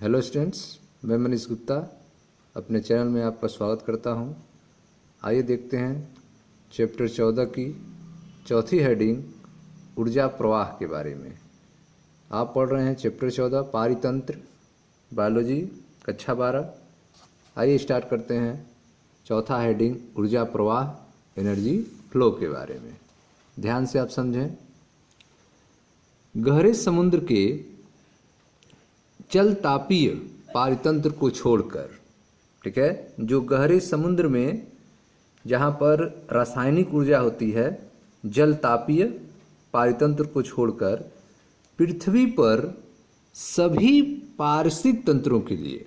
Hello students, मैं मनीष गुप्ता अपने channel में आपका स्वागत करता हूं। आइए देखते हैं चैप्टर 14 की चौथी हेडिंग ऊर्जा प्रवाह के बारे में। आप पढ़ रहे हैं चैप्टर 14 पारितंत्र बायोलॉजी कक्षा 12। आइए स्टार्ट करते हैं चौथा हेडिंग ऊर्जा प्रवाह एनर्जी फ्लो के बारे में। ध्यान से आप समझें। गहरे समुद्र के जल तापीय पारितंत्र को छोड़कर, ठीक है, जो गहरे समुद्र में जहाँ पर रासायनिक ऊर्जा होती है, जल तापीय पारितंत्र को छोड़कर पृथ्वी पर सभी पारिस्थितिक तंत्रों के लिए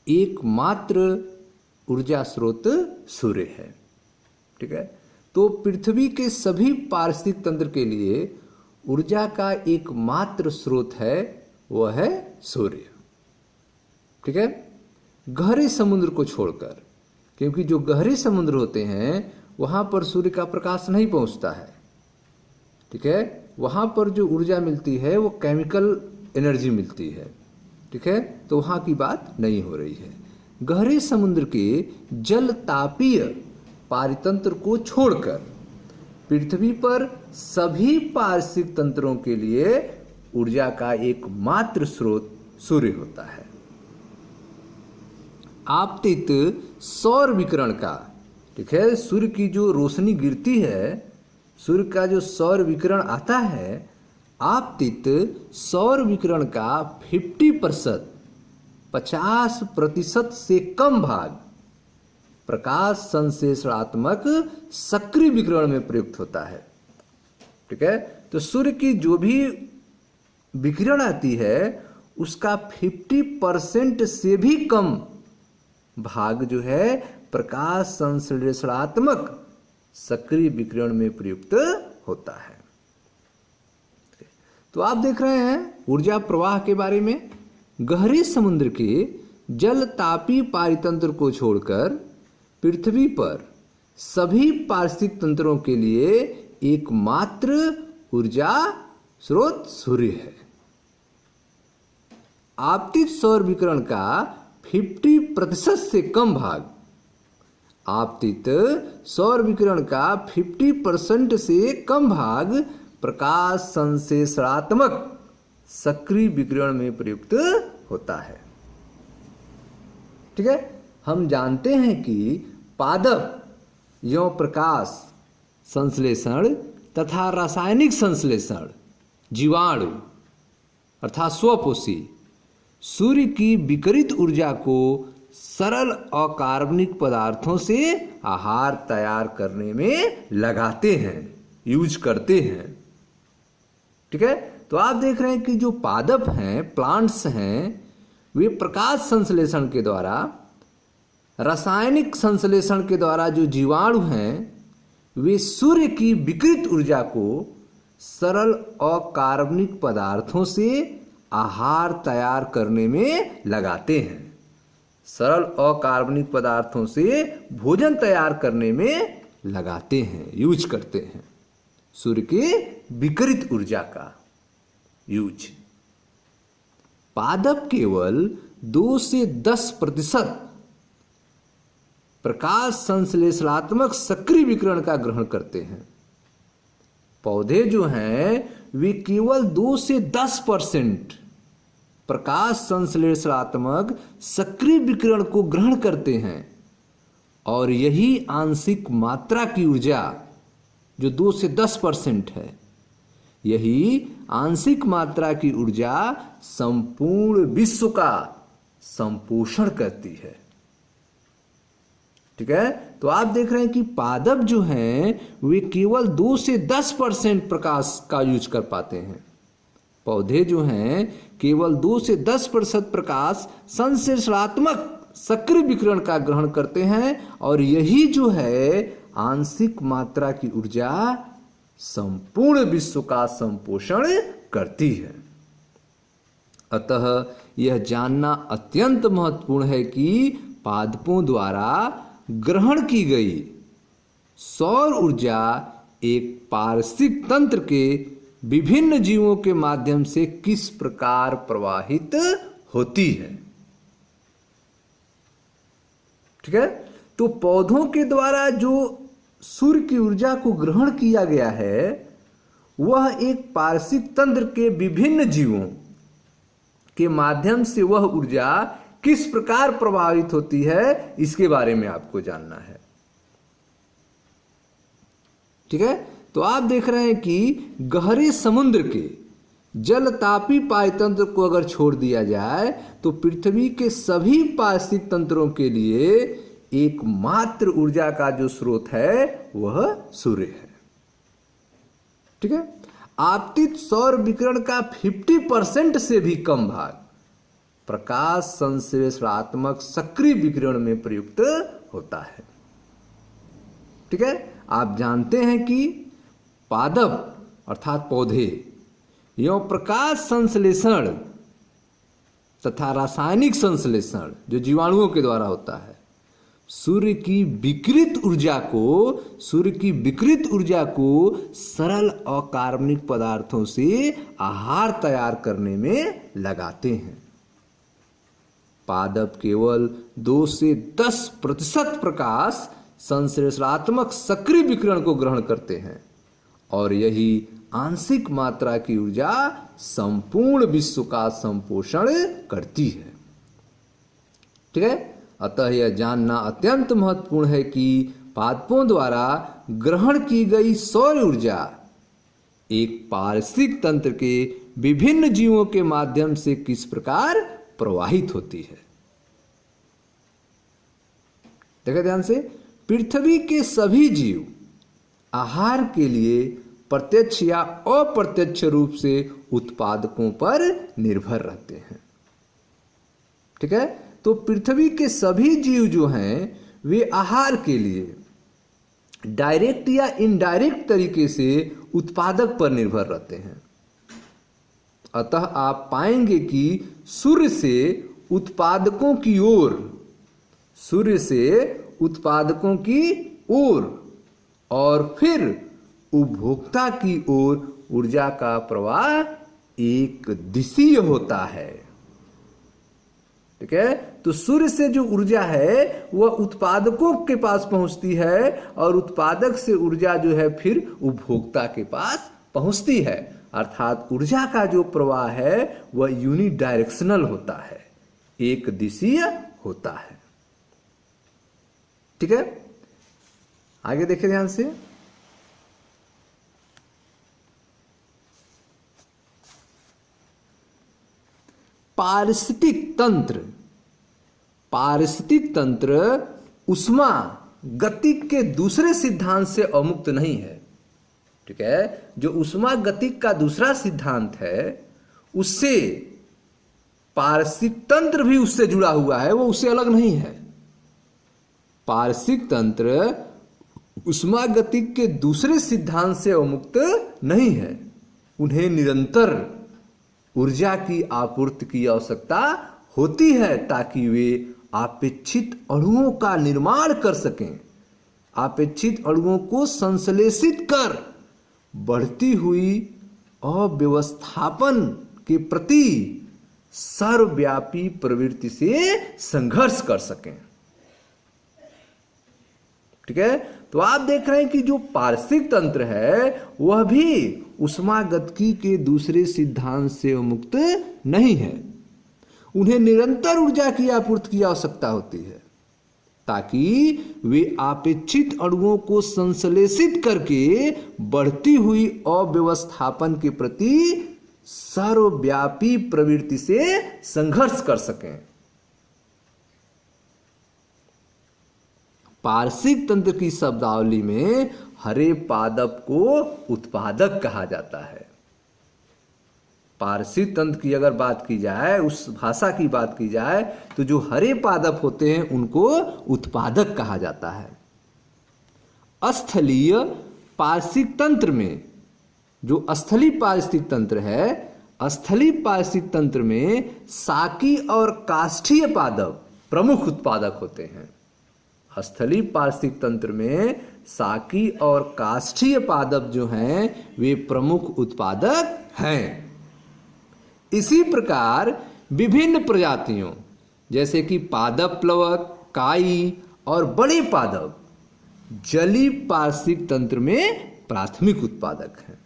एकमात्र ऊर्जा स्रोत सूर्य है। ठीक है, तो पृथ्वी के सभी पारिस्थितिक तंत्र के लिए ऊर्जा का एकमात्र स्रोत है, वह है सूर्य। ठीक है, गहरे समुद्र को छोड़कर, क्योंकि जो गहरे समुद्र होते हैं वहां पर सूर्य का प्रकाश नहीं पहुंचता है। ठीक है, वहां पर जो ऊर्जा मिलती है वो केमिकल एनर्जी मिलती है। ठीक है, तो वहां की बात नहीं हो रही है। गहरे समुद्र के जल तापीय पारितंत्र को छोड़कर पृथ्वी पर सभी पारिस्थितिक तंत्रों के लिए ऊर्जा का एकमात्र स्रोत सूर्य होता है। आपतित सौर विकिरण का, ठीक है, सूर्य की जो रोशनी गिरती है, सूर्य का जो सौर विकिरण आता है, आपतित सौर विकिरण का 50% से कम भाग प्रकाश संश्लेषणात्मक सक्रिय विकिरण में प्रयुक्त होता है। ठीक है, तो सूर्य की जो भी विकिरण आती है उसका 50% से भी कम भाग जो है प्रकाश संश्लेषणात्मक सक्रिय विकिरण में प्रयुक्त होता है। तो आप देख रहे हैं ऊर्जा प्रवाह के बारे में। गहरे समुद्र के जल तापीय पारितंत्र को छोड़कर पृथ्वी पर सभी पारिस्थितिक तंत्रों के लिए एकमात्र ऊर्जा स्रोत सूर्य है। आपतित सौर विकिरण का 50% से कम भाग, आपतित सौर विकिरण का 50% से कम भाग प्रकाश संश्लेषणात्मक सक्रिय विकिरण में प्रयुक्त होता है। ठीक है, हम जानते हैं कि पादप एवं प्रकाश संश्लेषण तथा रासायनिक संश्लेषण जीवाणु अर्थात स्वपोषी सूर्य की विकिरित ऊर्जा को सरल अकार्बनिक पदार्थों से आहार तैयार करने में लगाते हैं, यूज करते हैं। ठीक है, तो आप देख रहे हैं कि जो पादप हैं, प्लांट्स हैं, वे प्रकाश संश्लेषण के द्वारा, रासायनिक संश्लेषण के द्वारा जो जीवाणु हैं वे सूर्य की विकिरित ऊर्जा को सरल अकार्बनिक पदार्थों से आहार तैयार करने में लगाते हैं। सरल अकार्बनिक पदार्थों से भोजन तैयार करने में लगाते हैं, यूज करते हैं। सूर्य के विकिरित ऊर्जा का यूज। पादप केवल 2 से 10% प्रकाश संश्लेषणात्मक सक्रिय विकिरण का ग्रहण करते हैं। पौधे जो हैं वे केवल 2 से 10% प्रकाश संश्लेषणात्मक सक्रिय विकिरण को ग्रहण करते हैं, और यही आंशिक मात्रा की ऊर्जा जो 2 से 10% है, यही आंशिक मात्रा की ऊर्जा संपूर्ण विश्व का संपोषण करती है। ठीक है, तो आप देख रहे हैं कि पादप जो हैं वे केवल 2 से 10% प्रकाश का यूज कर पाते हैं। पौधे जो हैं केवल 2 से 10% प्रकाश संश्लेषणात्मक सक्रिय विकिरण का ग्रहण करते हैं, और यही जो है आंशिक मात्रा की ऊर्जा संपूर्ण विश्व का संपोषण करती है। अतः यह जानना अत्यंत महत्वपूर्ण है कि पादपों द्वारा ग्रहण की गई सौर ऊर्जा एक पारिस्थितिक तंत्र के विभिन्न जीवों के माध्यम से किस प्रकार प्रवाहित होती है। ठीक है, तो पौधों के द्वारा जो सूर्य की ऊर्जा को ग्रहण किया गया है वह एक पारिस्थितिक तंत्र के विभिन्न जीवों के माध्यम से वह ऊर्जा किस प्रकार प्रभावित होती है, इसके बारे में आपको जानना है। ठीक है, तो आप देख रहे हैं कि गहरे समुद्र के जल तापी पायतंत्र को अगर छोड़ दिया जाए तो पृथ्वी के सभी पारिस्थितिक तंत्रों के लिए एकमात्र ऊर्जा का जो स्रोत है वह सूर्य है। ठीक है, आपतित सौर विकिरण का 50% से भी कम भाग प्रकाश संश्लेषणात्मक सक्रिय विकिरण में प्रयुक्त होता है। ठीक है, आप जानते हैं कि पादप अर्थात पौधे एवं प्रकाश संश्लेषण तथा रासायनिक संश्लेषण जो जीवाणुओं के द्वारा होता है, सूर्य की विकृत ऊर्जा को सरल अकार्बनिक पदार्थों से आहार तैयार करने में लगाते हैं। पादप केवल 2 से 10% प्रकाश संश्लेषणात्मक सक्रिय विकिरण को ग्रहण करते हैं और यही आंशिक मात्रा की ऊर्जा संपूर्ण विश्व का संपोषण करती है। ठीक है, अतः यह जानना अत्यंत महत्वपूर्ण है कि पादपों द्वारा ग्रहण की गई सौर ऊर्जा एक पारिस्थितिक तंत्र के विभिन्न जीवों के माध्यम से किस प्रकार प्रवाहित होती है। देखिए ध्यान से, पृथ्वी के सभी जीव आहार के लिए प्रत्यक्ष या अप्रत्यक्ष रूप से उत्पादकों पर निर्भर रहते हैं। ठीक है, तो पृथ्वी के सभी जीव जो हैं वे आहार के लिए डायरेक्ट या इनडायरेक्ट तरीके से उत्पादक पर निर्भर रहते हैं। अतः आप पाएंगे कि सूर्य से उत्पादकों की ओर और फिर उपभोक्ता की ओर ऊर्जा का प्रवाह एक दिशीय होता है। ठीक है, तो सूर्य से जो ऊर्जा है वह उत्पादकों के पास पहुंचती है और उत्पादक से ऊर्जा जो है फिर उपभोक्ता के पास पहुंचती है। अर्थात ऊर्जा का जो प्रवाह है वह यूनिडायरेक्शनल होता है, एक दिशीय होता है। ठीक है, आगे देखिए ध्यान से, पारिस्थितिक तंत्र उष्मा गतिक के दूसरे सिद्धांत से अमुक्त नहीं है। ठीक है, जो उष्मा गतिक का दूसरा सिद्धांत है उससे पारिस्थितिक तंत्र भी उससे जुड़ा हुआ है, वो उससे अलग नहीं है। पारिस्थितिक तंत्र उष्मा गतिक के दूसरे सिद्धांत से अमुक्त नहीं है। उन्हें निरंतर ऊर्जा की आपूर्ति की आवश्यकता होती है ताकि वे अपेक्षित अणुओं का निर्माण कर सकें, अपेक्षित अणुओं को संश्लेषित कर बढ़ती हुई अव्यवस्थापन के प्रति सर्वव्यापी प्रवृत्ति से संघर्ष कर सकें। ठीक है, तो आप देख रहे हैं कि जो पारिस्थितिक तंत्र है वह भी उष्मागतिकी के दूसरे सिद्धांत से मुक्त नहीं है। उन्हें निरंतर ऊर्जा की आपूर्ति की आवश्यकता होती है ताकि वे अपेक्षित अणुओं को संश्लेषित करके बढ़ती हुई अव्यवस्थापन के प्रति सर्वव्यापी प्रवृत्ति से संघर्ष कर सकें। पारिस्थितिक तंत्र की शब्दावली में हरे पादप को उत्पादक कहा जाता है। पारिस्थितिक तंत्र की अगर बात की जाए, उस भाषा की बात की जाए, तो जो हरे पादप होते हैं उनको उत्पादक कहा जाता है। स्थलीय पारिस्थितिक तंत्र में, जो स्थलीय पारिस्थितिक तंत्र है, स्थलीय पारिस्थितिक तंत्र में शाकी और काष्ठीय पादप प्रमुख उत्पादक होते हैं। स्थलीय पारिस्थितिक तंत्र में शाकी और काष्ठीय पादप जो हैं वे प्रमुख उत्पादक हैं। इसी प्रकार विभिन्न प्रजातियों जैसे कि पादप प्लवक, काई और बड़े पादप जलीय पारिस्थितिक तंत्र में प्राथमिक उत्पादक हैं।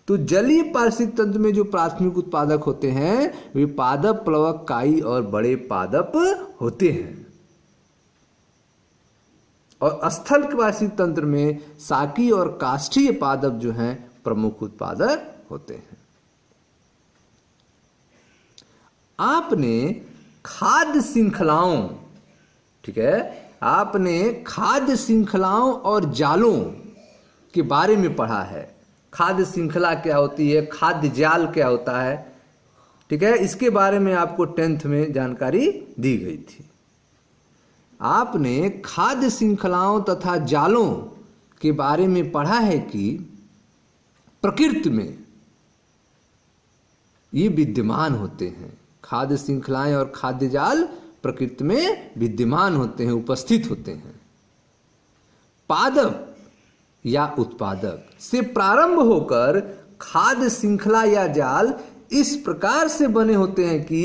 तो जलीय पारिस्थितिक तंत्र में जो प्राथमिक उत्पादक होते हैं वे पादप, प्लवक, काई और बड़े पादप होते हैं। और स्थल पारिस्थितिक तंत्र में शाकीय और काष्ठीय पादप जो हैं प्रमुख उत्पादक होते हैं। आपने खाद्य श्रृंखलाओं, ठीक है, आपने खाद्य श्रृंखलाओं और जालों के बारे में पढ़ा है। खाद्य श्रृंखला क्या होती है, खाद्य जाल क्या होता है, ठीक है, इसके बारे में आपको 10th में जानकारी दी गई थी। आपने खाद्य श्रृंखलाओं तथा जालों के बारे में पढ़ा है कि प्रकृति में ये विद्यमान होते हैं। खाद्य श्रृंखलाएं और खाद्य जाल प्रकृति में विद्यमान होते हैं, उपस्थित होते हैं। पादप या उत्पादक से प्रारंभ होकर खाद्य श्रृंखला या जाल इस प्रकार से बने होते हैं कि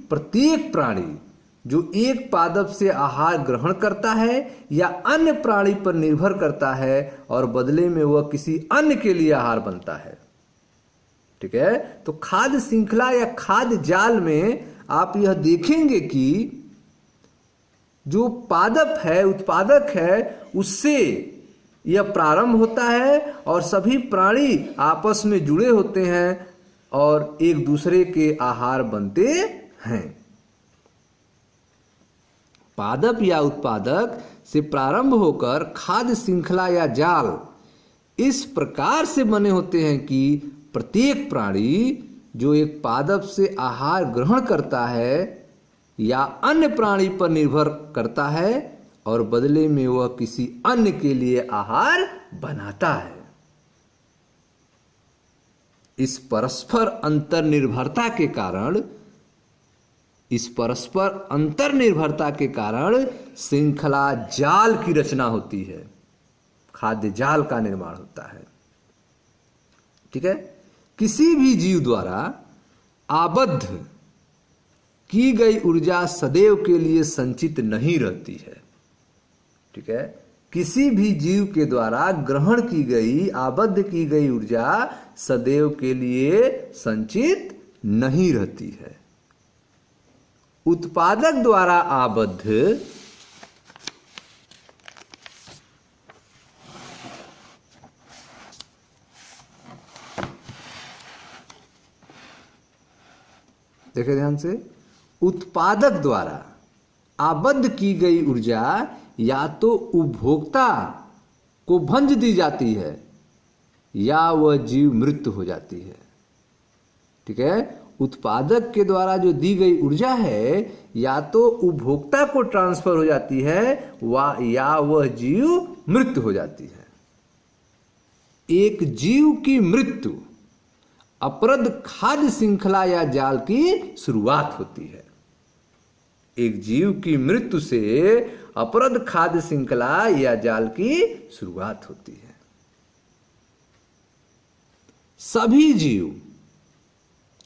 प्रत्येक प्राणी जो एक पादप से आहार ग्रहण करता है या अन्य प्राणी पर निर्भर करता है और बदले में वह किसी अन्य के लिए आहार बनता है, ठीक है। तो खाद्य श्रृंखला या खाद्य जाल में आप यह देखेंगे कि जो पादप है, उत्पादक है, उससे यह प्रारंभ होता है और सभी प्राणी आपस में जुड़े होते हैं और एक दूसरे के आहार बनते हैं। पादप या उत्पादक से प्रारंभ होकर खाद्य श्रृंखला या जाल इस प्रकार से बने होते हैं कि प्रत्येक प्राणी जो एक पादप से आहार ग्रहण करता है या अन्य प्राणी पर निर्भर करता है और बदले में वह किसी अन्य के लिए आहार बनाता है। इस परस्पर अंतर्निर्भरता के कारण श्रृंखला जाल की रचना होती है, खाद्य जाल का निर्माण होता है, ठीक है। किसी भी जीव द्वारा आबद्ध की गई ऊर्जा सदैव के लिए संचित नहीं रहती है, ठीक है। किसी भी जीव के द्वारा ग्रहण की गई, आबद्ध की गई ऊर्जा सदैव के लिए संचित नहीं रहती है। उत्पादक द्वारा आबद्ध देखें ध्यान से, उत्पादक द्वारा आबद्ध की गई ऊर्जा या तो उपभोक्ता को भंज दी जाती है या वह जीव मृत हो जाती है, ठीक है। उत्पादक के द्वारा जो दी गई ऊर्जा है या तो उपभोक्ता को ट्रांसफर हो जाती है या वह जीव मृत हो जाती है। एक जीव की मृत्यु अपरद खाद्य श्रृंखला या जाल की शुरुआत होती है। एक जीव की मृत्यु से अपरद खाद्य श्रृंखला या जाल की शुरुआत होती है। सभी जीव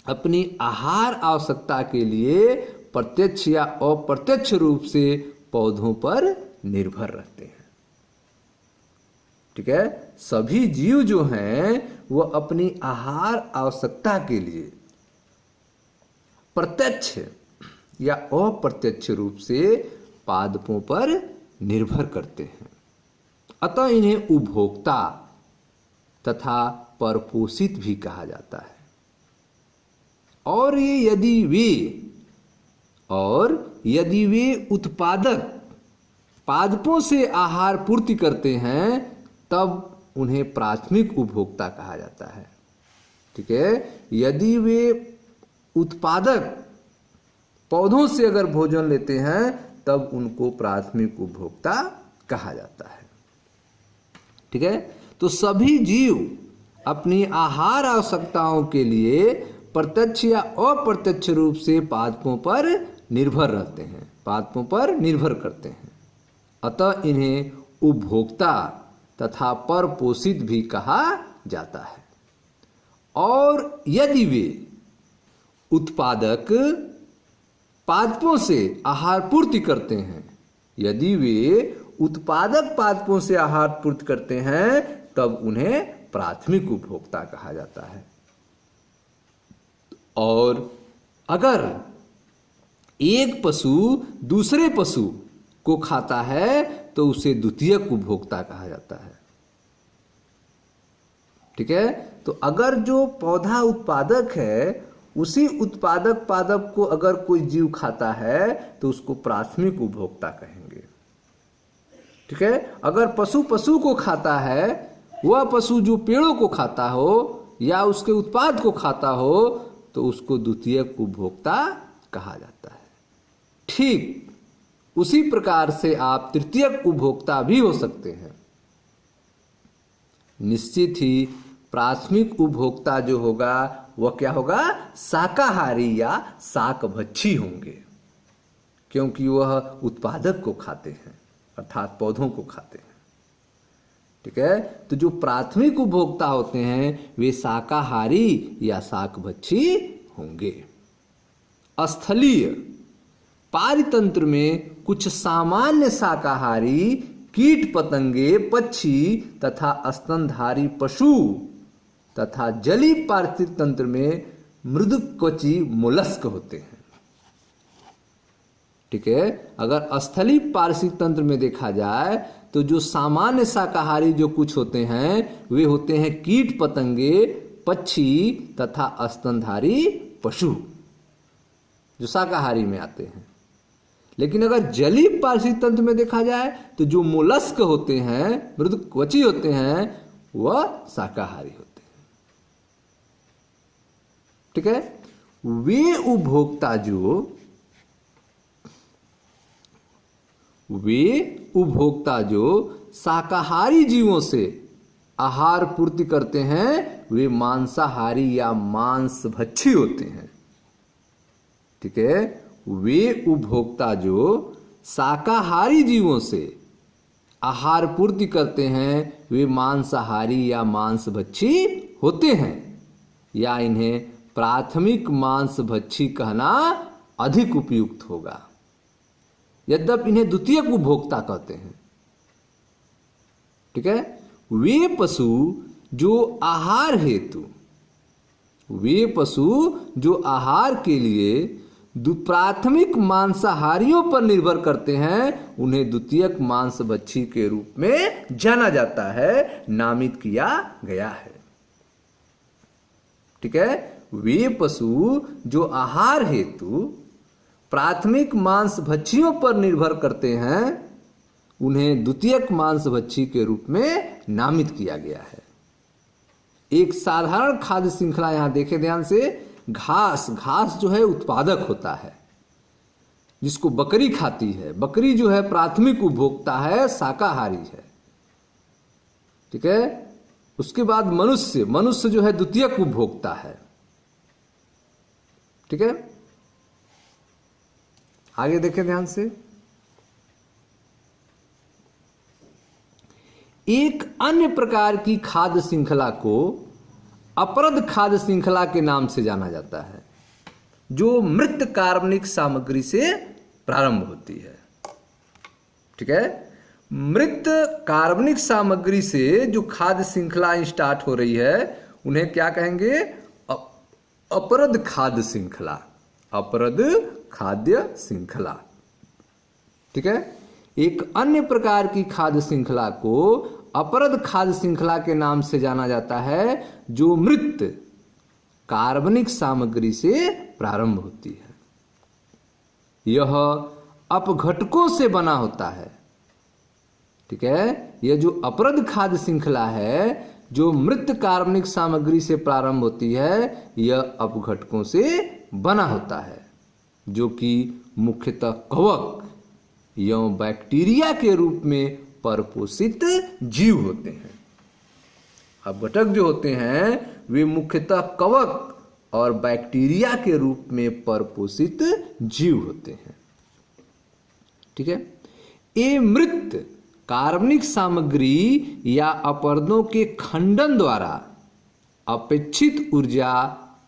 अपनी आहार आवश्यकता के लिए प्रत्यक्ष या अप्रत्यक्ष रूप से पौधों पर निर्भर रहते हैं, ठीक है। सभी जीव जो हैं वह अपनी आहार आवश्यकता के लिए प्रत्यक्ष या अप्रत्यक्ष रूप से पादपों पर निर्भर करते हैं। अतः इन्हें उपभोक्ता तथा परपोषित भी कहा जाता है। और यदि वे उत्पादक पादपों से आहार पूर्ति करते हैं तब उन्हें प्राथमिक उपभोक्ता कहा जाता है, ठीक है। यदि वे उत्पादक पौधों से अगर भोजन लेते हैं तब उनको प्राथमिक उपभोक्ता कहा जाता है, ठीक है। तो सभी जीव अपनी आहार आवश्यकताओं के लिए प्रत्यक्ष या अप्रत्यक्ष रूप से पादपों पर निर्भर रहते हैं, पादपों पर निर्भर करते हैं। अतः इन्हें उपभोक्ता तथा परपोषित भी कहा जाता है। और यदि वे उत्पादक पादपों से आहार पूर्ति करते हैं। यदि वे उत्पादक पादपों से आहार पूर्ति करते हैं तब उन्हें प्राथमिक उपभोक्ता कहा जाता है। और अगर एक पशु दूसरे पशु को खाता है तो उसे द्वितीयक उपभोक्ता कहा जाता है। ठीक है, तो अगर जो पौधा उत्पादक है उसी उत्पादक पादप को अगर कोई जीव खाता है तो उसको प्राथमिक उपभोक्ता कहेंगे। ठीक है, अगर पशु पशु को खाता है, वह पशु जो पेड़ों को खाता हो या उसके उत्पाद को खाता हो तो उसको द्वितीयक उपभोक्ता कहा जाता है। ठीक उसी प्रकार से आप तृतीयक उपभोक्ता भी हो सकते हैं। निश्चित ही प्राथमिक उपभोक्ता जो होगा वह क्या होगा, शाकाहारी या शाकभक्षी होंगे, क्योंकि वह उत्पादक को खाते हैं अर्थात पौधों को खाते हैं। ठीक है, तो जो प्राथमिक उपभोक्ता होते हैं वे शाकाहारी या शाकभक्षी होंगे। स्थलीय पारितंत्र में कुछ सामान्य शाकाहारी कीट पतंगे, पक्षी तथा स्तनधारी पशु तथा जलीय पारिस्थितिक तंत्र में मृदुकवची मोलस्क होते हैं। ठीक है, अगर स्थलीय पारिस्थितिक तंत्र में देखा जाए तो जो सामान्य शाकाहारी जो कुछ होते हैं वे होते हैं कीट पतंगे, पक्षी तथा स्तनधारी पशु जो शाकाहारी में आते हैं। लेकिन अगर जलीय पारिस्थितिक तंत्र में देखा जाए तो जो मोलस्क होते हैं, मृदुकवची होते हैं, वह शाकाहारी होते हैं। ठीक है, वे उपभोक्ता जो शाकाहारी जीवों से आहार पूर्ति करते हैं वे मांसाहारी या मांसभक्षी होते हैं। ठीक है, वे उपभोक्ता जो शाकाहारी जीवों से आहार पूर्ति करते हैं वे मांसाहारी या मांसभक्षी होते हैं, या इन्हें प्राथमिक मांसभक्षी कहना अधिक उपयुक्त होगा, यद्यपि इन्हें द्वितीयक उपभोक्ता कहते हैं। ठीक है, वे पशु जो आहार के लिए प्राथमिक मांसाहारियों पर निर्भर करते हैं उन्हें द्वितीयक मांसभक्षी के रूप में जाना जाता है, नामित किया गया है। ठीक है, वे पशु जो आहार हेतु प्राथमिक मांसभक्षियों पर निर्भर करते हैं उन्हें द्वितीयक मांसभक्षी के रूप में नामित किया गया है। एक साधारण खाद्य श्रृंखला यहां देखें ध्यान से, घास जो है उत्पादक होता है जिसको बकरी खाती है। बकरी जो है प्राथमिक उपभोक्ता है, शाकाहारी है। ठीक है, उसके बाद मनुष्य जो है द्वितीयक उपभोक्ता है। ठीक है, आगे देखें ध्यान से। एक अन्य प्रकार की खाद्य श्रृंखला को अपरद खाद्य श्रृंखला के नाम से जाना जाता है, जो मृत कार्बनिक सामग्री से प्रारंभ होती है। ठीक है, मृत कार्बनिक सामग्री से जो खाद्य श्रृंखला स्टार्ट हो रही है उन्हें क्या कहेंगे, अपरद खाद्य श्रृंखला। अपरद खाद्य श्रृंखला। ठीक है, एक अन्य प्रकार की खाद्य श्रृंखला को अपरद खाद्य श्रृंखला के नाम से जाना जाता है, जो मृत कार्बनिक सामग्री से प्रारंभ होती है। यह अपघटकों से बना होता है। ठीक है, यह जो अपरद खाद्य श्रृंखला है जो मृत कार्बनिक सामग्री से प्रारंभ होती है, यह अपघटकों से बना होता है, जो कि मुख्यतः कवक एवं बैक्टीरिया के रूप में परपोषित जीव होते हैं। अपघटक जो होते हैं वे मुख्यतः कवक और बैक्टीरिया के रूप में परपोषित जीव होते हैं। ठीक है, ये मृत कार्बनिक सामग्री या अपरदों के खंडन द्वारा अपेक्षित ऊर्जा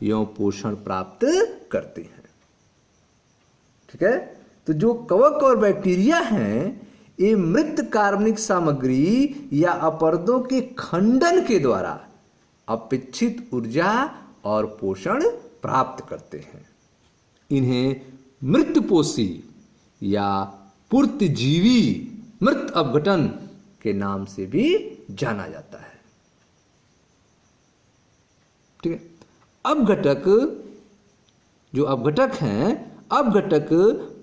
एवं पोषण प्राप्त करते हैं। ठीक है, तो जो कवक और बैक्टीरिया हैं ये मृत कार्बनिक सामग्री या अपरदों के खंडन के द्वारा अपेक्षित ऊर्जा और पोषण प्राप्त करते हैं। इन्हें मृतपोषी या पूर्तजीवी मृत अपघटन के नाम से भी जाना जाता है। ठीक है, अपघटक जो अपघटक हैं, अपघटक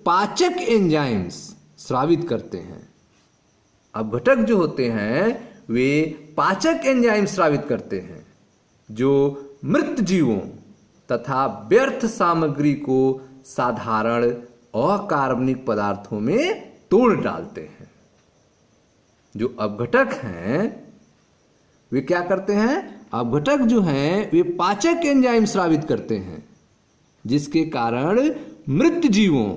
पाचक एंजाइम्स स्रावित करते हैं। अपघटक जो होते हैं वे पाचक एंजाइम स्रावित करते हैं जो मृत जीवों तथा व्यर्थ सामग्री को साधारण अकार्बनिक पदार्थों में तोड़ डालते हैं। जो अपघटक हैं वे क्या करते हैं? अपघटक जो हैं वे पाचक एंजाइम स्रावित करते हैं जिसके कारण मृत जीवों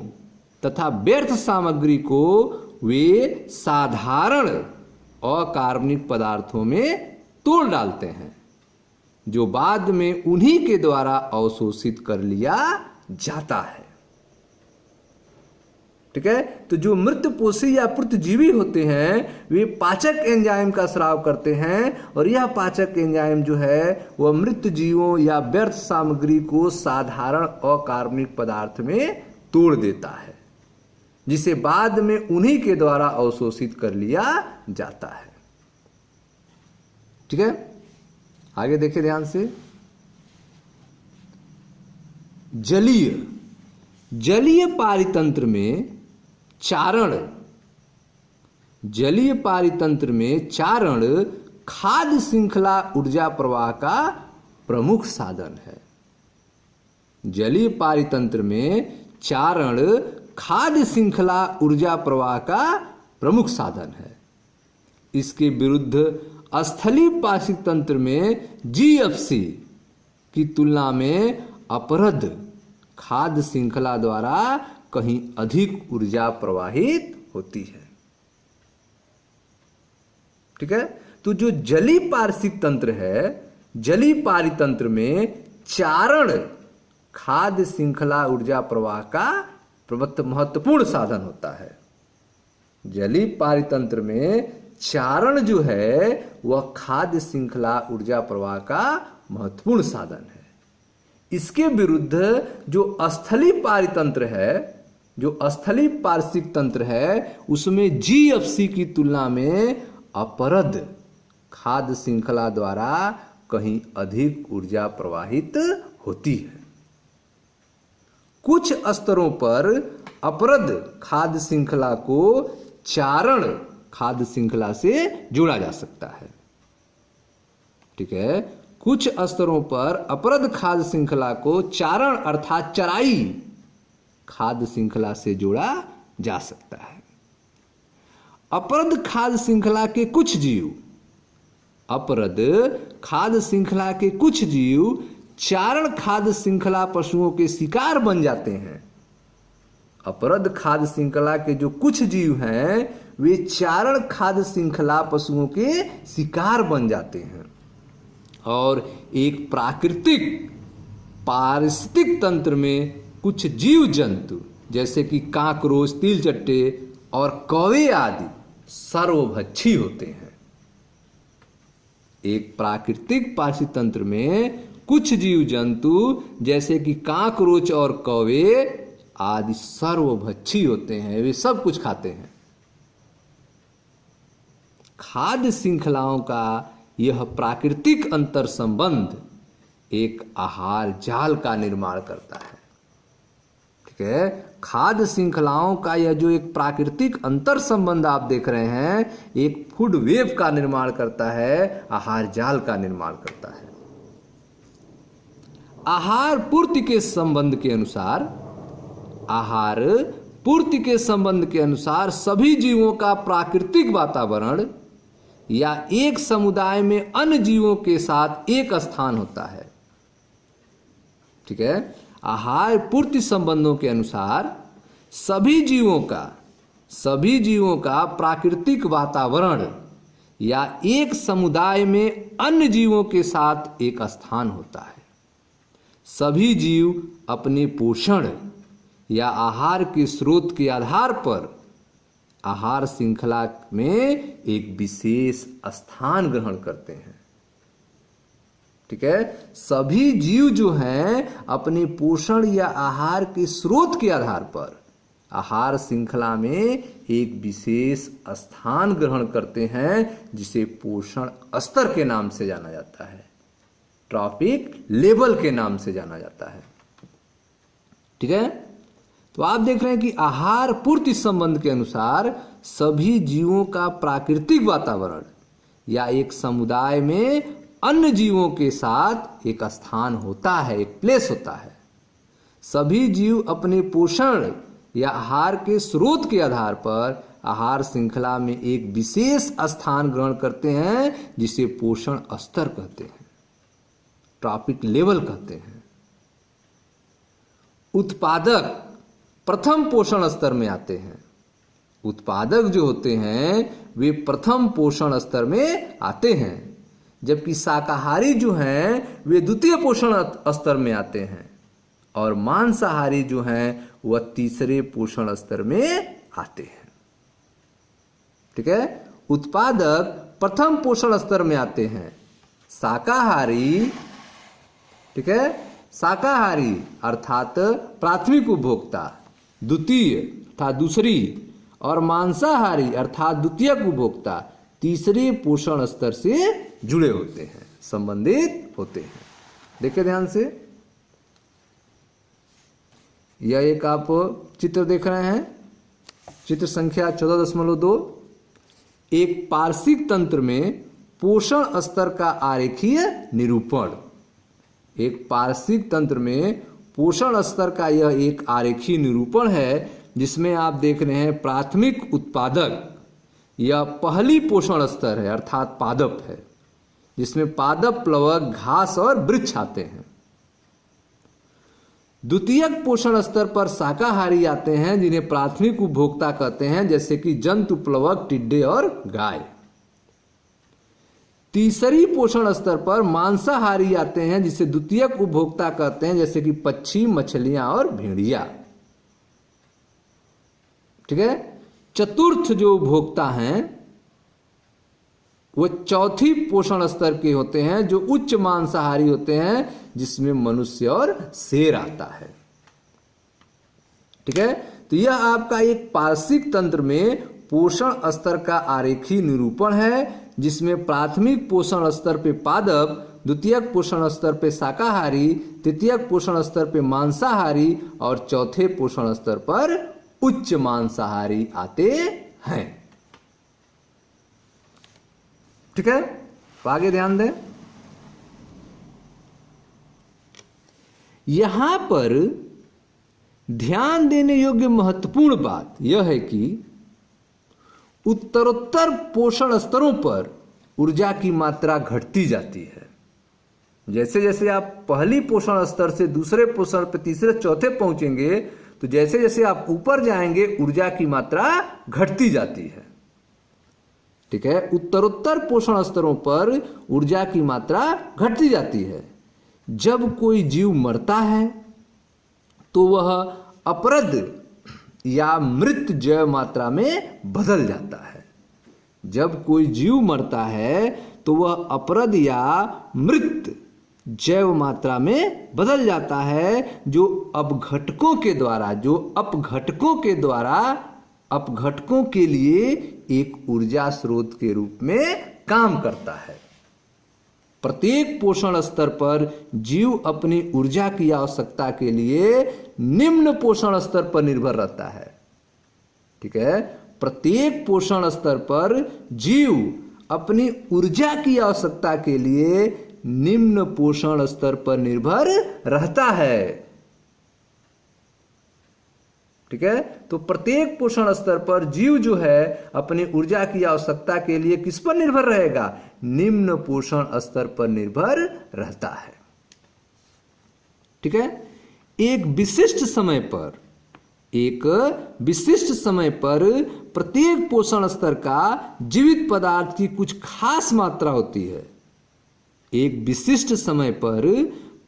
तथा व्यर्थ सामग्री को वे साधारण अकार्बनिक पदार्थों में तोड़ डालते हैं जो बाद में उन्हीं के द्वारा अवशोषित कर लिया जाता है। ठीक है, तो जो मृतपोषी या पूर्तजीवी होते हैं वे पाचक एंजाइम का स्राव करते हैं और यह पाचक एंजाइम जो है वह मृत जीवों या व्यर्थ सामग्री को साधारण अकार्बनिक पदार्थ में तोड़ देता है जिसे बाद में उन्हीं के द्वारा अवशोषित कर लिया जाता है। ठीक है, आगे देखिए ध्यान से। जलीय पारितंत्र में चारण, जलीय पारितंत्र में चारण खाद्य श्रृंखला ऊर्जा प्रवाह का प्रमुख साधन है। जलीय पारितंत्र में चारण खाद्य श्रृंखला ऊर्जा प्रवाह का प्रमुख साधन है। इसके विरुद्ध स्थलीय पारिस्थितिक तंत्र में जीएफसी की तुलना में अपरद खाद्य श्रृंखला द्वारा कहीं अधिक ऊर्जा प्रवाहित होती है। ठीक है, तो जो जलीय पारिस्थितिक तंत्र है, जलीय पारितंत्र में चारण खाद्य श्रृंखला ऊर्जा प्रवाह का महत्वपूर्ण साधन होता है। जलीय पारितंत्र में चारण जो है वह खाद्य श्रृंखला ऊर्जा प्रवाह का महत्वपूर्ण साधन है। इसके विरुद्ध जो स्थलीय पारितंत्र है, जो स्थलीय पारिस्थितिक तंत्र है उसमें जीएफसी की तुलना में अपरद खाद्य श्रृंखला द्वारा कहीं अधिक ऊर्जा प्रवाहित होती है। कुछ स्तरों पर अपरद खाद्य श्रृंखला को चारण खाद्य श्रृंखला से जोड़ा जा सकता है। ठीक है, कुछ स्तरों पर अपरद खाद्य श्रृंखला को चारण अर्थात चराई खाद्य श्रृंखला से जोड़ा जा सकता है। अपरद खाद्य श्रृंखला के कुछ जीव, अपरद खाद्य श्रृंखला के कुछ जीव चारण खाद्य श्रृंखला पशुओं के शिकार बन जाते हैं। अपरद खाद्य श्रृंखला के जो कुछ जीव हैं वे चारण खाद्य श्रृंखला पशुओं के शिकार बन जाते हैं और एक प्राकृतिक पारिस्थितिक तंत्र में कुछ जीव जंतु जैसे कि काकरोच, तिलचट्टे और कौवे आदि सर्वभक्षी होते हैं। एक प्राकृतिक पारिस्थितिक तंत्र में कुछ जीव जंतु जैसे कि काकरोच और कौवे आदि सर्वभक्षी होते हैं, वे सब कुछ खाते हैं। खाद्य श्रृंखलाओं का यह प्राकृतिक अंतर संबंध एक आहार जाल का निर्माण करता है। ठीक है, खाद्य श्रृंखलाओं का यह जो एक प्राकृतिक अंतर संबंध आप देख रहे हैं एक फूड वेव का निर्माण करता है, आहार जाल का निर्माण करता है। आहार पूर्ति के संबंध के अनुसार, आहार पूर्ति के संबंध के अनुसार सभी जीवों का प्राकृतिक वातावरण या एक समुदाय में अन्य जीवों के साथ एक स्थान होता है। ठीक है, आहार पूर्ति संबंधों के अनुसार सभी जीवों का प्राकृतिक वातावरण या एक समुदाय में अन्य जीवों के साथ एक स्थान होता है। सभी जीव अपने पोषण या आहार के स्रोत के आधार पर आहार श्रृंखला में एक विशेष स्थान ग्रहण करते हैं। ठीक है, सभी जीव जो हैं अपने पोषण या आहार के स्रोत के आधार पर आहार श्रृंखला में एक विशेष स्थान ग्रहण करते हैं, जिसे पोषण स्तर के नाम से जाना जाता है, ट्रॉफिक लेवल के नाम से जाना जाता है। ठीक है, तो आप देख रहे हैं कि आहार पूर्ति संबंध के अनुसार सभी जीवों का प्राकृतिक वातावरण या एक समुदाय में अन्य जीवों के साथ एक स्थान होता है, एक प्लेस होता है। सभी जीव अपने पोषण या आहार के स्रोत के आधार पर आहार श्रृंखला में एक विशेष स्थान ग्रहण करते हैं, जिसे पोषण स्तर कहते हैं, ट्रॉफिक लेवल कहते हैं। उत्पादक प्रथम पोषण स्तर में आते हैं। उत्पादक जो होते हैं वे प्रथम पोषण स्तर में आते हैं, जबकि शाकाहारी जो हैं वे द्वितीय पोषण स्तर में आते हैं, और मांसाहारी जो हैं वह तीसरे पोषण स्तर में आते हैं। ठीक है, उत्पादक प्रथम पोषण स्तर में आते हैं, शाकाहारी, ठीक है, शाकाहारी अर्थात प्राथमिक उपभोक्ता द्वितीय अर्थात दूसरी, और मांसाहारी अर्थात द्वितीयक उपभोक्ता तीसरे पोषण स्तर से जुड़े होते हैं, संबंधित होते हैं। देखिए ध्यान से, यह एक आप चित्र देख रहे हैं, चित्र संख्या 14.2। एक पार्श्विक तंत्र में पोषण स्तर का आरेखीय निरूपण। एक पार्श्विक तंत्र में पोषण स्तर का यह एक आरेखीय निरूपण है, जिसमें आप देख रहे हैं प्राथमिक उत्पादक यह पहली पोषण स्तर है अर्थात पादप है, जिसमें पादप, प्लवक, घास और वृक्ष आते हैं। द्वितीयक पोषण स्तर पर शाकाहारी आते हैं, जिन्हें प्राथमिक उपभोक्ता कहते हैं, जैसे कि जंतु, प्लवक, टिड्डे और गाय। तीसरी पोषण स्तर पर मांसाहारी आते हैं, जिसे द्वितीयक उपभोक्ता कहते हैं, जैसे कि पक्षी, मछलियां और भेड़िया। ठीक है, चतुर्थ जो उपभोक्ता हैं वो चौथी पोषण स्तर के होते हैं, जो उच्च मांसाहारी होते हैं, जिसमें मनुष्य और शेर आता है। ठीक है, तो यह आपका एक पार्श्विक तंत्र में पोषण स्तर का आरेखीय निरूपण है, जिसमें प्राथमिक पोषण स्तर पे पादप, द्वितीयक पोषण स्तर पे शाकाहारी, तृतीयक पोषण स्तर पे मांसाहारी और चौथे पोषण स्तर पर उच्च मांसाहारी आते हैं। ठीक है, तो आगे ध्यान दें, यहां पर ध्यान देने योग्य महत्वपूर्ण बात यह है कि उत्तरोत्तर पोषण स्तरों पर ऊर्जा की मात्रा घटती जाती है। जैसे जैसे आप पहली पोषण स्तर से दूसरे पोषण पर, तीसरे, चौथे पहुंचेंगे, तो जैसे जैसे आप ऊपर जाएंगे ऊर्जा की मात्रा घटती जाती है। ठीक है, उत्तरोत्तर पोषण स्तरों पर ऊर्जा की मात्रा घटती जाती है। जब कोई जीव मरता है तो वह अपरद या मृत जैव मात्रा में बदल जाता है। जब कोई जीव मरता है तो वह अपरद या मृत जैव मात्रा में बदल जाता है, जो अपघटकों के लिए एक ऊर्जा स्रोत के रूप में काम करता है। प्रत्येक पोषण स्तर पर जीव अपनी ऊर्जा की आवश्यकता के लिए निम्न पोषण स्तर पर निर्भर रहता है। ठीक है, प्रत्येक पोषण स्तर पर जीव अपनी ऊर्जा की आवश्यकता के लिए निम्न पोषण स्तर पर निर्भर रहता है। ठीक है, तो प्रत्येक पोषण स्तर पर जीव जो है अपनी ऊर्जा की आवश्यकता के लिए किस पर निर्भर रहेगा? निम्न पोषण स्तर पर निर्भर रहता है। ठीक है, एक विशिष्ट समय पर प्रत्येक पोषण स्तर का जीवित पदार्थ की कुछ खास मात्रा होती है। एक विशिष्ट समय पर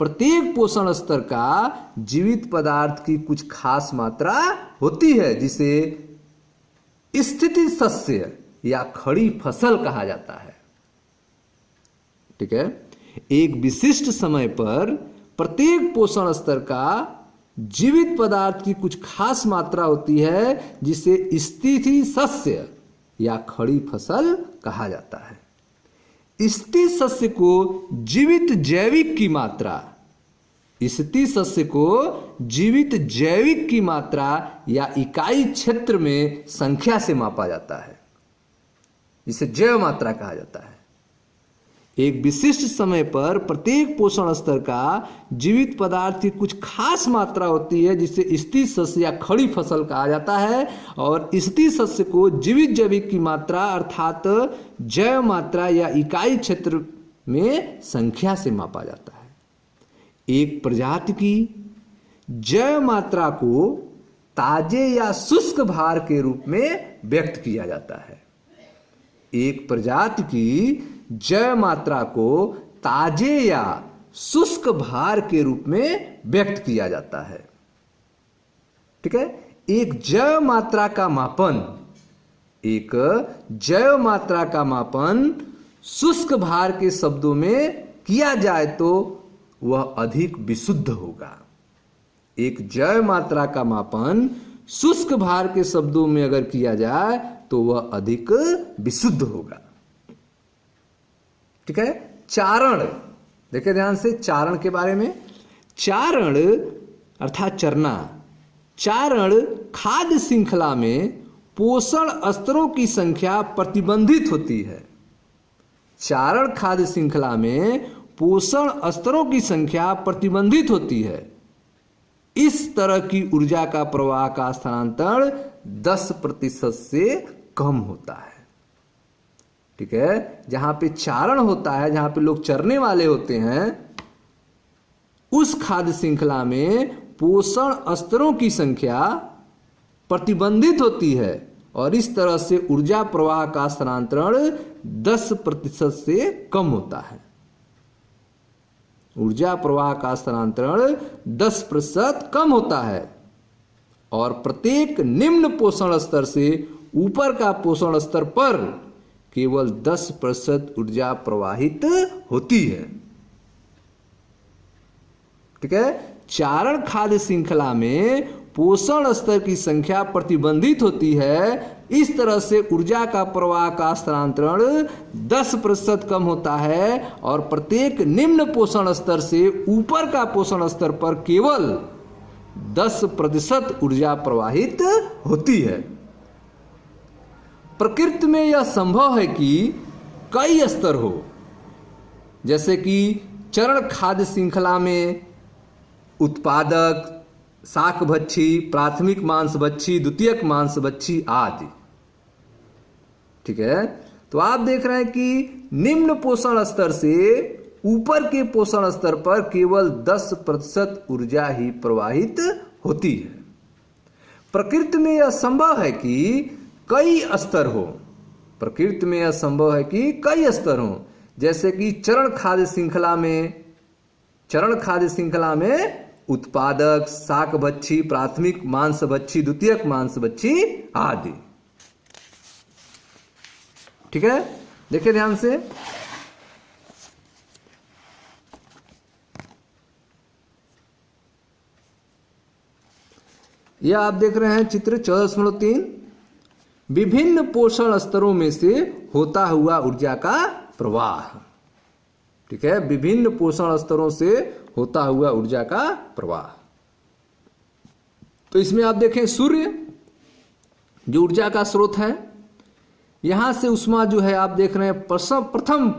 प्रत्येक पोषण स्तर का जीवित पदार्थ की कुछ खास मात्रा होती है जिसे स्थिति सस्य या खड़ी फसल कहा जाता है। ठीक है, एक विशिष्ट समय पर प्रत्येक पोषण स्तर का जीवित पदार्थ की कुछ खास मात्रा होती है जिसे स्थिति सस्य या खड़ी फसल कहा जाता है। स्थिति सस्य को जीवित जैविक की मात्रा, स्थिति सस्य को जीवित जैविक की मात्रा या इकाई क्षेत्र में संख्या से मापा जाता है, जिसे जैव मात्रा कहा जाता है। एक विशिष्ट समय पर प्रत्येक पोषण स्तर का जीवित पदार्थ की कुछ खास मात्रा होती है जिसे स्थिति सस्य या खड़ी फसल कहा जाता है, और स्थिति सस्य को जीवित जैविक की मात्रा अर्थात जैव मात्रा या इकाई क्षेत्र में संख्या से मापा जाता है। एक प्रजाति की जैव मात्रा को ताजे या शुष्क भार के रूप में व्यक्त किया जाता है। एक प्रजाति की जैव मात्रा को ताजे या शुष्क भार के रूप में व्यक्त किया जाता है। ठीक है, एक जैव मात्रा का मापन शुष्क भार के शब्दों में किया जाए तो वह अधिक विशुद्ध होगा। एक जैव मात्रा का मापन शुष्क भार के शब्दों में अगर किया जाए तो वह अधिक विशुद्ध होगा। ठीक है, चारण, देखिए ध्यान से चारण के बारे में। चारण अर्थात चरना, चारण खाद्य श्रृंखला में पोषण स्तरों की संख्या प्रतिबंधित होती है। चारण खाद्य श्रृंखला में पोषण स्तरों की संख्या प्रतिबंधित होती है। इस तरह की ऊर्जा का प्रवाह का स्थानांतरण 10% से कम होता है। ठीक है, जहां पे चारण होता है, जहां पे लोग चरने वाले होते हैं, उस खाद्य श्रृंखला में पोषण स्तरों की संख्या प्रतिबंधित होती है और इस तरह से ऊर्जा प्रवाह का स्थानांतरण 10% से कम होता है। ऊर्जा प्रवाह का स्थानांतरण 10% कम होता है और प्रत्येक निम्न पोषण स्तर से ऊपर का पोषण स्तर पर केवल 10% ऊर्जा प्रवाहित होती है। ठीक है, चारण खाद्य श्रृंखला में पोषण स्तर की संख्या प्रतिबंधित होती है। इस तरह से ऊर्जा का प्रवाह का स्थानांतरण 10% कम होता है और प्रत्येक निम्न पोषण स्तर से ऊपर का पोषण स्तर पर केवल 10% ऊर्जा प्रवाहित होती है। प्रकृति में यह संभव है कि कई स्तर हो, जैसे कि चरण खाद्य श्रृंखला में उत्पादक, शाकभक्षी, प्राथमिक मांसभक्षी, द्वितीयक मांसभक्षी आदि। ठीक है, तो आप देख रहे हैं कि निम्न पोषण स्तर से ऊपर के पोषण स्तर पर केवल 10% ऊर्जा ही प्रवाहित होती है। प्रकृति में यह संभव है कि कई स्तर हो, प्रकृति में यह संभव है कि कई स्तर हो, जैसे कि चरण खाद्य श्रृंखला में उत्पादक, शाकभक्षी, प्राथमिक मांसभक्षी, द्वितीयक मांसभक्षी आदि। ठीक है, देखिए ध्यान से। यह आप देख रहे हैं चित्र 14.3, विभिन्न पोषण स्तरों में से होता हुआ ऊर्जा का प्रवाह। ठीक है, विभिन्न पोषण स्तरों से होता हुआ ऊर्जा का प्रवाह। तो इसमें आप देखें सूर्य जो ऊर्जा का स्रोत है, यहां से उष्मा जो है आप देख रहे हैं प्रथम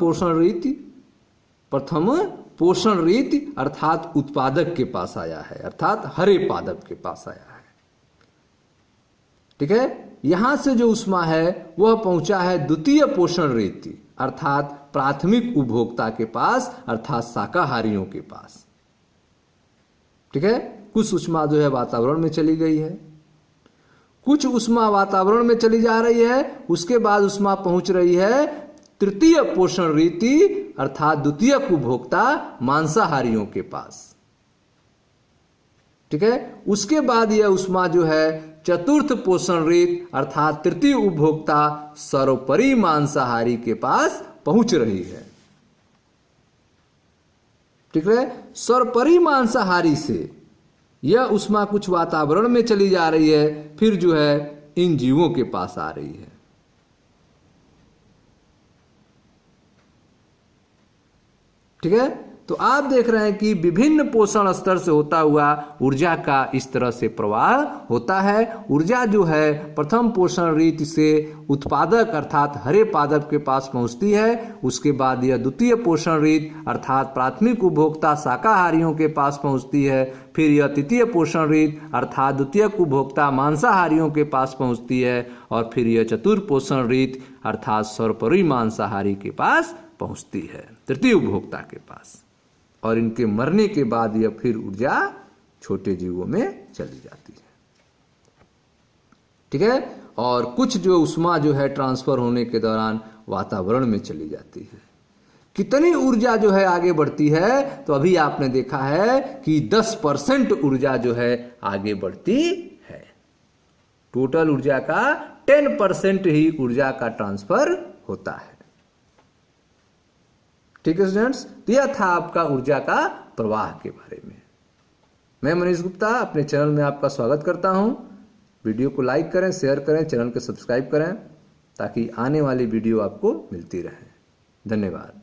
पोषण रीति अर्थात उत्पादक के पास आया है, अर्थात हरे पादप के पास आया है। ठीक है, यहां से जो उष्मा है वह पहुंचा है द्वितीय पोषण रीति अर्थात प्राथमिक उपभोक्ता के पास, अर्थात शाकाहारियों के पास। ठीक है, कुछ उष्मा जो है वातावरण में चली गई है, कुछ उष्मा वातावरण में चली जा रही है, उसके बाद उष्मा पहुंच रही है तृतीय पोषण रीति अर्थात द्वितीयक उपभोक्ता मांसाहारियों के पास। ठीक है, उसके बाद यह ऊष्मा जो है चतुर्थ पोषण रीत अर्थात तृतीय उपभोक्ता सर्वोपरि मांसाहारी के पास पहुंच रही है। ठीक है, सर्वोपरि मांसाहारी से यह ऊष्मा कुछ वातावरण में चली जा रही है, फिर जो है इन जीवों के पास आ रही है। ठीक है, तो आप देख रहे हैं कि विभिन्न पोषण स्तर से होता हुआ ऊर्जा का इस तरह से प्रवाह होता है। ऊर्जा जो है प्रथम पोषण रीत से उत्पादक अर्थात हरे पादप के पास पहुंचती है, उसके बाद यह द्वितीय पोषण रीत अर्थात प्राथमिक उपभोक्ता शाकाहारियों के पास पहुंचती है, फिर यह तृतीय पोषण रीत अर्थात द्वितीयक उपभोक्ता मांसाहारियों के पास पहुंचती है, और फिर यह चतुर्थ पोषण रीत अर्थात सर्वोपरि मांसाहारी के पास पहुंचती है, तृतीय उपभोक्ता के पास। और इनके मरने के बाद यह फिर ऊर्जा छोटे जीवों में चली जाती है। ठीक है, और कुछ जो ऊष्मा जो है ट्रांसफर होने के दौरान वातावरण में चली जाती है। कितनी ऊर्जा जो है आगे बढ़ती है, तो अभी आपने देखा है कि 10% ऊर्जा जो है आगे बढ़ती है। टोटल ऊर्जा का 10% ही ऊर्जा का ट्रांसफर होता है। ठीक है स्टूडेंट्स, तो यह था आपका ऊर्जा का प्रवाह के बारे में। मैं मनीष गुप्ता अपने चैनल में आपका स्वागत करता हूं। वीडियो को लाइक करें, शेयर करें, चैनल को सब्सक्राइब करें ताकि आने वाली वीडियो आपको मिलती रहे। धन्यवाद।